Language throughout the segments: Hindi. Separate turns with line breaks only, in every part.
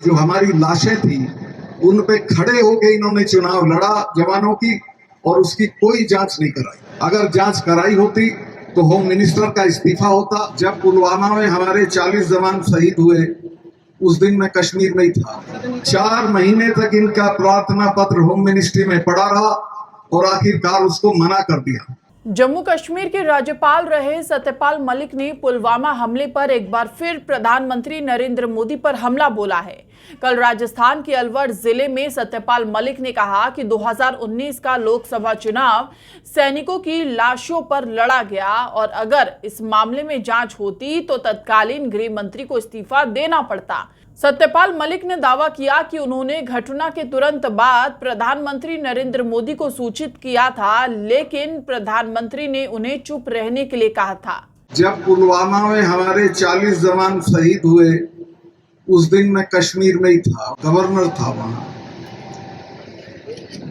जो हमारी लाशें थी उन पे खड़े होके इन्होंने चुनाव लड़ा जवानों की, और उसकी कोई जांच नहीं कराई। अगर जांच कराई होती तो होम मिनिस्टर का इस्तीफा होता। जब पुलवामा में हमारे 40 जवान शहीद हुए उस दिन मैं कश्मीर में ही था। 4 महीने तक इनका प्रार्थना पत्र होम मिनिस्ट्री में पड़ा रहा और आखिरकार उसको मना कर दिया।
जम्मू कश्मीर के राज्यपाल रहे सत्यपाल मलिक ने पुलवामा हमले पर एक बार फिर प्रधानमंत्री नरेंद्र मोदी पर हमला बोला है। कल राजस्थान के अलवर जिले में सत्यपाल मलिक ने कहा कि 2019 का लोकसभा चुनाव सैनिकों की लाशों पर लड़ा गया और अगर इस मामले में जांच होती तो तत्कालीन गृह मंत्री को इस्तीफा देना पड़ता। सत्यपाल मलिक ने दावा किया कि उन्होंने घटना के तुरंत बाद प्रधानमंत्री नरेंद्र मोदी को सूचित किया था, लेकिन प्रधानमंत्री ने उन्हें चुप रहने के लिए कहा था।
जब पुलवामा में हमारे 40 जवान शहीद हुए उस दिन मैं कश्मीर में ही था, गवर्नर था वहां।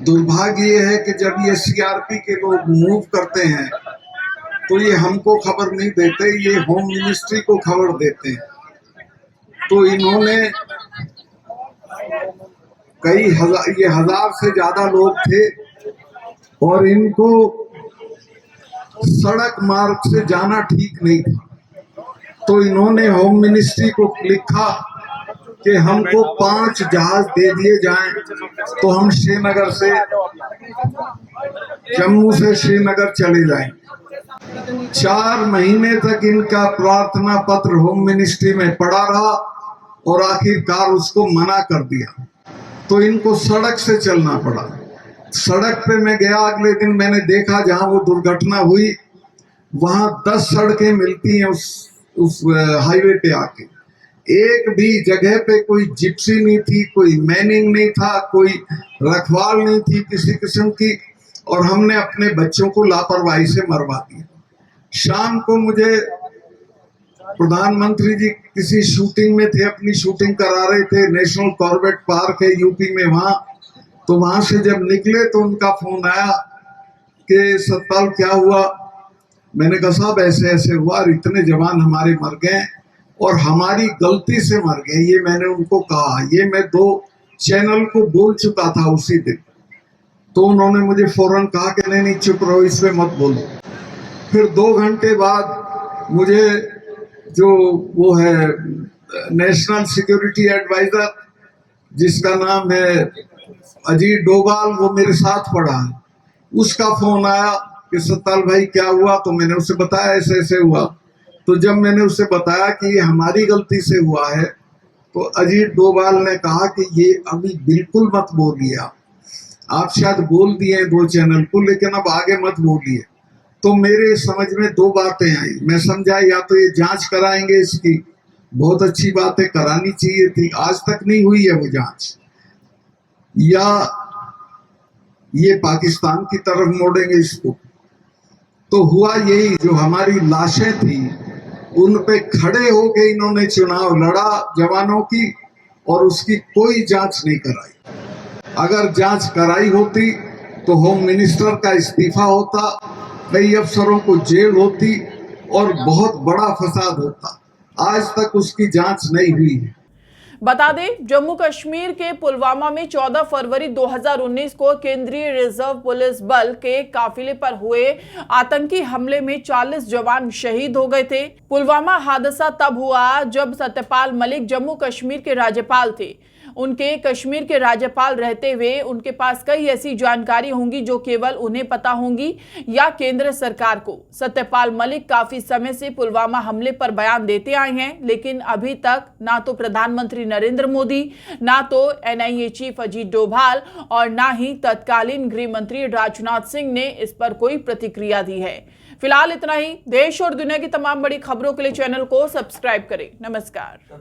दुर्भाग्य ये है कि जब ये सीआरपी के लोग मूव करते हैं तो ये हमको खबर नहीं देते, ये होम मिनिस्ट्री को खबर देते हैं। तो इन्होंने ये हजार से ज्यादा लोग थे और इनको सड़क मार्ग से जाना ठीक नहीं था। तो इन्होंने होम मिनिस्ट्री को लिखा कि हमको 5 जहाज दे दिए जाएं तो हम श्रीनगर से, जम्मू से श्रीनगर चले जाएं। 4 महीने तक इनका प्रार्थना पत्र होम मिनिस्ट्री में पड़ा रहा और आखिरकार उसको मना कर दिया। तो इनको सड़क से चलना पड़ा। सड़क पे मैं गया, अगले दिन मैंने देखा जहां वो दुर्घटना हुई वहां 10 सड़कें मिलती हैं उस हाईवे पे आके। एक भी जगह पे कोई जिप्सी नहीं थी, कोई मैनिंग नहीं था, कोई रखवाल नहीं थी किसी किस्म की, और हमने अपने बच्चों को लापरवाही से मरवा दिया। शाम को मुझे प्रधानमंत्री जी किसी शूटिंग में थे, अपनी शूटिंग करा रहे थे, नेशनल कॉर्बेट पार्क है यूपी में वहां। तो वहां से जब निकले तो उनका फोन आया कि सतपाल क्या हुआ। मैंने कहा साहब ऐसे ऐसे हुआ, इतने जवान हमारे मर गए और हमारी गलती से मर गए। ये मैंने उनको कहा, ये मैं 2 चैनल को बोल चुका था उसी दिन। तो उन्होंने मुझे फौरन कहा कि नहीं चुप रहो, इस पे मत बोलो। फिर 2 घंटे बाद मुझे जो वो है नेशनल सिक्योरिटी एडवाइजर जिसका नाम है अजीत डोभाल, वो मेरे साथ पढ़ा है, उसका फोन आया कि सत्ताल भाई क्या हुआ। तो मैंने उसे बताया ऐसे ऐसे हुआ। तो जब मैंने उसे बताया कि ये हमारी गलती से हुआ है तो अजीत डोभाल ने कहा कि ये अभी बिल्कुल मत बोलिए, आप शायद बोल दिए 2 चैनल को, लेकिन अब आगे मत बोलिए। तो मेरे समझ में 2 बातें आई। मैं समझा या तो ये जांच कराएंगे इसकी, बहुत अच्छी बात है, करानी चाहिए थी, आज तक नहीं हुई है वो जांच, या ये पाकिस्तान की तरफ मोड़ेंगे इसको। तो हुआ यही, जो हमारी लाशें थी उन पे खड़े होके इन्होंने चुनाव लड़ा जवानों की, और उसकी कोई जांच नहीं कराई। अगर जांच कराई होती तो होम मिनिस्टर का इस्तीफा होता, कई अफसरों को जेल होती और बहुत बड़ा फसाद होता। आज तक उसकी जांच नहीं हुई है।
बता दें, जम्मू कश्मीर के पुलवामा में 14 फरवरी 2019 को केंद्रीय रिजर्व पुलिस बल के काफिले पर हुए आतंकी हमले में 40 जवान शहीद हो गए थे। पुलवामा हादसा तब हुआ जब सत्यपाल मलिक जम्मू कश्मीर के राज्यपाल थे। उनके कश्मीर के राज्यपाल रहते हुए उनके पास कई ऐसी जानकारी होंगी जो केवल उन्हें पता होंगी या केंद्र सरकार को। सत्यपाल मलिक काफी समय से पुलवामा हमले पर बयान देते आए हैं, लेकिन अभी तक ना तो प्रधानमंत्री नरेंद्र मोदी, ना तो एनआईए चीफ अजीत डोभाल और ना ही तत्कालीन गृह मंत्री राजनाथ सिंह ने इस पर कोई प्रतिक्रिया दी है। फिलहाल इतना ही। देश और दुनिया की तमाम बड़ी खबरों के लिए चैनल को सब्सक्राइब करें। नमस्कार।